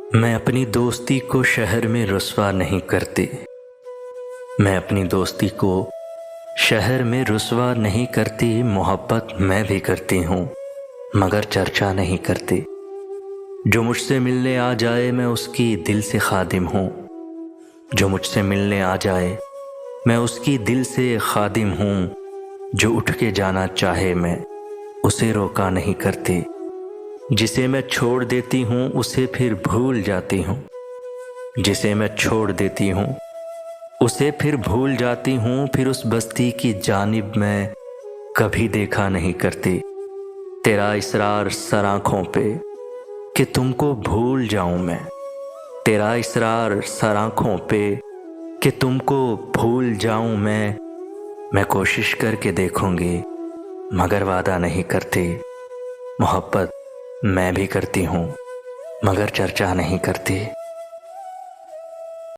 मैं अपनी दोस्ती को शहर में रुस्वा नहीं करती। मैं अपनी दोस्ती को शहर में रुस्वा नहीं करती। मोहब्बत मैं भी करती हूँ मगर चर्चा नहीं करती। जो मुझसे मिलने आ जाए मैं उसकी दिल से खादिम हूँ। जो मुझसे मिलने आ जाए मैं उसकी दिल से खादिम हूँ। जो उठ के जाना चाहे मैं उसे रोका नहीं करती। जिसे मैं छोड़ देती हूँ उसे फिर भूल जाती हूँ। जिसे मैं छोड़ देती हूँ उसे फिर भूल जाती हूँ। फिर उस बस्ती की जानिब मैं कभी देखा नहीं करती। तेरा इसरार सर आँखों पे कि तुमको भूल जाऊँ मैं। तेरा इसरार सर आँखों पे कि तुमको भूल जाऊँ मैं कोशिश करके देखूंगी मगर वादा नहीं करती। मोहब्बत मैं भी करती हूँ मगर चर्चा नहीं करती।